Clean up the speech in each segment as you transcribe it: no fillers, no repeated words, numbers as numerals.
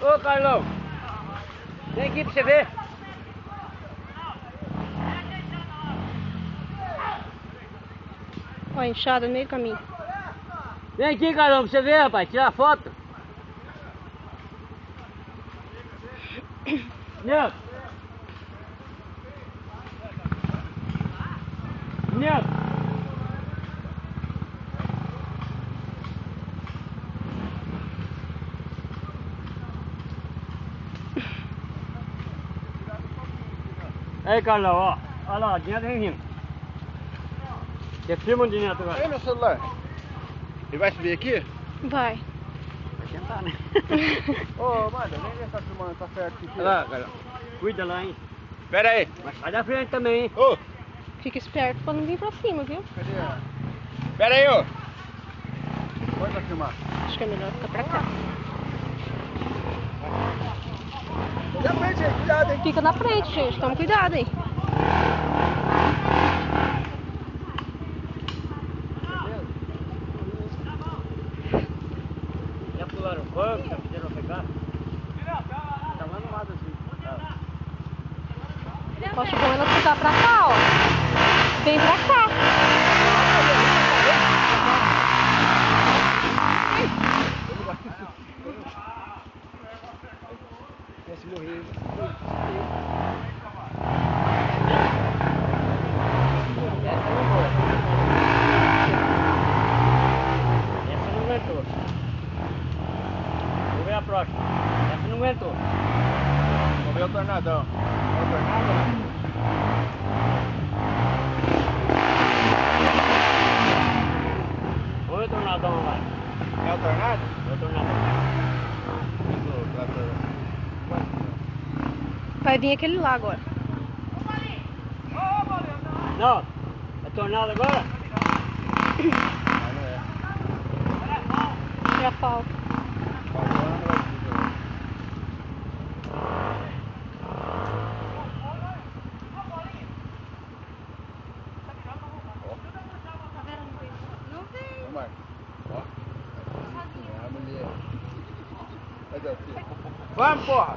Ô, Carlão, vem aqui pra você ver. Ó, enxada no meio do caminho. Vem aqui, Carlão, pra você ver, rapaz, tirar foto. Neto. Neto. Aí, Carlão, ó. Olha lá, o Neto vem vindo. Você filma o Neto agora. Aí, meu celular. Ele vai subir aqui? Vai. Vai sentar, né? Ô, mano, nem ver se tá filmando, tá certo aqui. Olha lá, Carlão. Cuida lá, hein. Pera aí. Mas sai da frente também, hein. Ô, Fica esperto pra não vir pra cima, viu? cadê? Pera aí, ô. Pode pra filmar. Acho que é melhor ficar pra cá. Olha a frente aí, cuidado, hein. Fica na frente, gente. Toma cuidado, hein? Já pularam o banco, já pediram pegar? Tá lá no lado assim. Posso pôr ela ficar pra cá, ó. Vem pra cá. Esse morreu. Essa não aguentou. Vamos ver a próxima. Essa não aguentou. Vamos ver o tornadão. É o tornado, né? Vamos ver o tornadão lá. É o tornado? É o tornadão. O trator. Vai vir aquele lá agora. Não, é tornado agora? Mas não é. Já falta. Faltando vai vir. Ô, Marcos. Ó. É a mulher. Cadê o filho? Vamos, porra!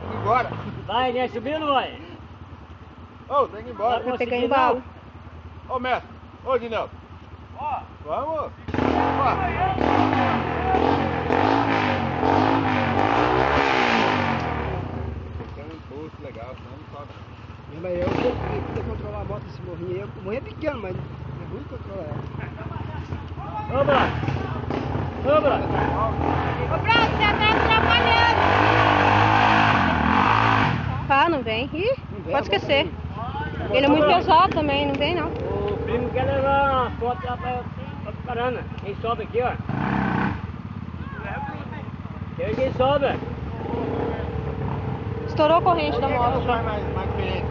Vamos embora! Vai, né? Subindo, vai. Ô, tem que ir embora. Vai pegar conseguir, embalo. Ô, mestre. Ô, Dinel. Ó. Vamos. Ó. Tem um posto legal, senão não sobe. Mas eu tentei controlar a moto desse morrinho aí. O morrinho é pequeno, mas é ruim controlar ela. Ô, Braço. Ô, Braço. Ô, Braço, você tá atrapalhando. Ah, não vem. Ih, pode esquecer. Ele é muito pesado também, não vem não. O primo quer levar uma foto lá pra Parana. Quem sobe aqui, ó. Quem sobe? Estourou a corrente da moto Não já. vai mais diferente.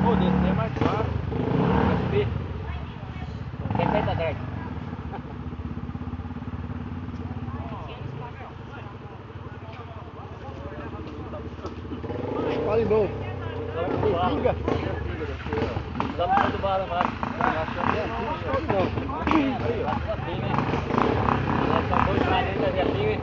Pô, descer é mais claro. Vai subir. Quem tá atrás? Fala em bom. Pinga. Dá pra do bar, vai. Não. Aí, ó. Assim, né? Acabou de lá dentro da pinga.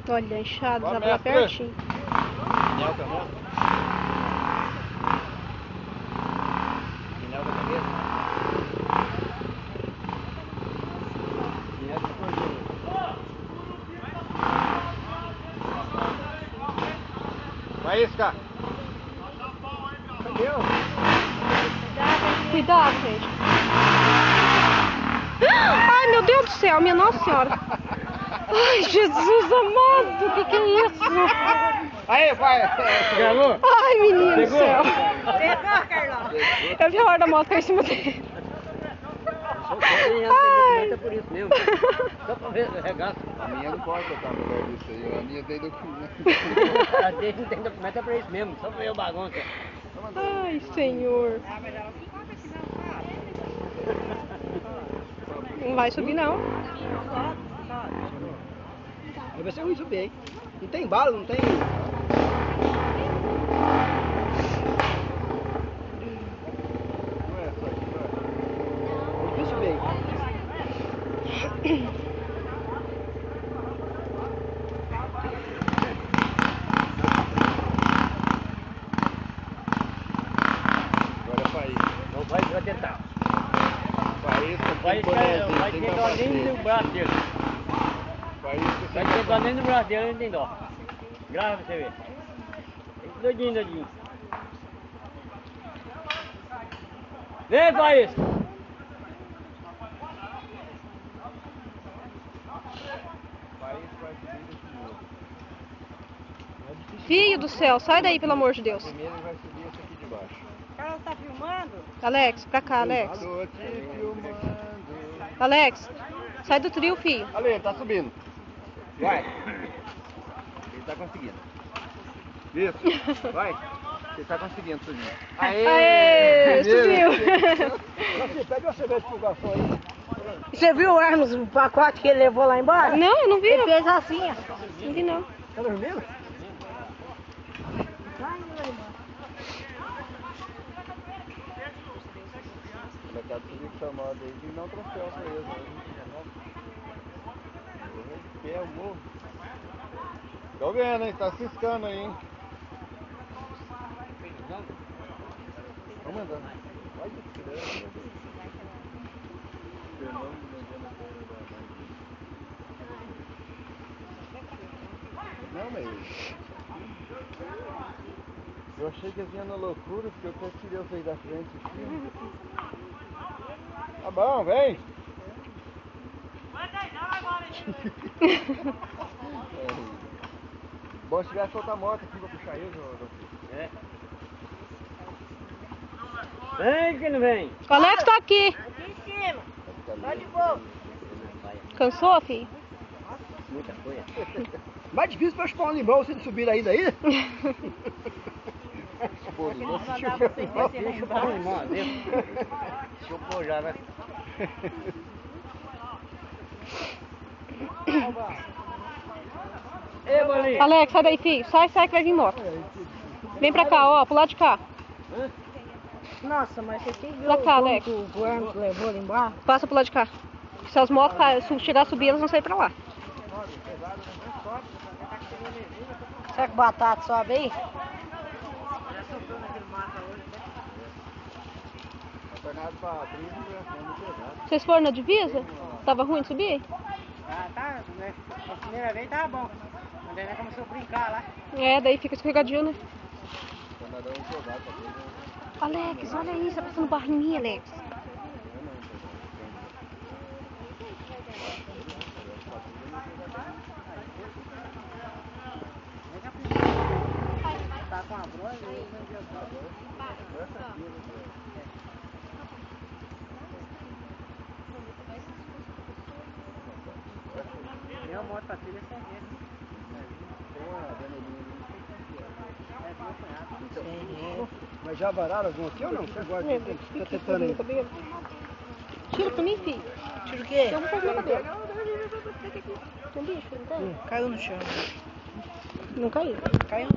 Olha, enxada, Ó, já lá mestre. pertinho. Pinel também. Pinel da cabeça. Pinel de cordilha. Vai isca. Entendeu? Cuidado, gente. Ai, meu Deus do céu, minha Nossa Senhora. Ai, Jesus amado, o que é isso? Aí, vai. Gravou? Ai, menino do Pegou? céu. Pegou, Carlão? Eu vi a hora da moto cair em cima dele. Ai. É por isso mesmo. Só pra ver, regaço. A minha não pode botar melhor disso aí. A minha tem documento. A gente não tem documento, é pra isso mesmo. Só pra ver o bagunça. Ai, Senhor. Ah, mas ela não conta aqui não, sabe? Não vai subir, não. Aí vai ser ruim subir, hein? Não tem bala, não tem... Não é só aqui, não é? É difícil subir. Agora é Faísca. Não vai tentar. Faísca Vai tem bonezinho, vai tem ter dó nem no capacete. braço dele. Faísca Vai ter dó nem no braço dele, não tem dó. Grava pra você ver. Doidinho, doidinho. Vem, Faísca. Faísca vai subir desse novo. Filho do céu, sai daí, pelo amor de Deus. Primeiro ele vai subir esse aqui de baixo. Alex, pra cá, Alex. Tô te filmando. Alex, sai do trio, filho. Ali, ele tá subindo. Vai. Ele tá conseguindo. Isso. Vai. Ele tá conseguindo subir. Aê, subiu. Assim, pega uma cerveja pro garçom aí. Você viu o Hermes, o pacote que ele levou lá embora? Não, eu não vi. Ele fez assim, ó. Não vi, não. Tá dormindo? O mercado subiu com chamado aí, tem que dar um troféu pra eles. Que é o morro. Tô vendo, hein? Tá ciscando aí, hein? Vamos andando. Olha que grande. Fernando vendendo a perna da mãe. Não, mas... Eu achei que eles iam na loucura, porque eu até tirei vocês da frente aqui. Tá bom, vem! Bom, se tivesse outra moto aqui pra puxar eles, É. Vem que não vem. O Alex tá aqui. Aqui em cima. Tá de boa. Cansou, filho? Muita coisa. Mais difícil pra chupar um limão, vocês não subiram ainda aí? Pô, Eles mandavam vocês descer Deixa lá eu pôr embaixo. irmão, viu? Deixa eu pôr já, né? Ei, bolinha. Alex, sai daí, filho. Sai, sai que vai vir moto. Vem pra cá, ó, pro lado de cá. Nossa, mas você tem Pra cá, Alex. o Hermes levou lá embaixo? Passa pro lado de cá. Se as motos chegar a subir, elas vão sair pra lá. Será que batata sobe aí? Tornado pra abrir, não é muito pesado. Vocês foram na divisa? Tava ruim de subir? Ah, tá, né? A primeira vez tava bom. Mas daí nós começamos a brincar lá. É, daí fica escorregadio, né? Tornadão jogado pra tudo. Alex, olha isso, tá passando barro em mim, Alex. Tá com a brosa e eu vendi a brosa. Minha moto pra trilha é sem jeito. Mas já vararam algum aqui ou não? Você agora tá tentando aí. Tira pra mim, filho. Tira o quê? Tem alguma coisa no cabelo. Tem bicho, não tem? Caiu no chão. Não caiu. Caiu.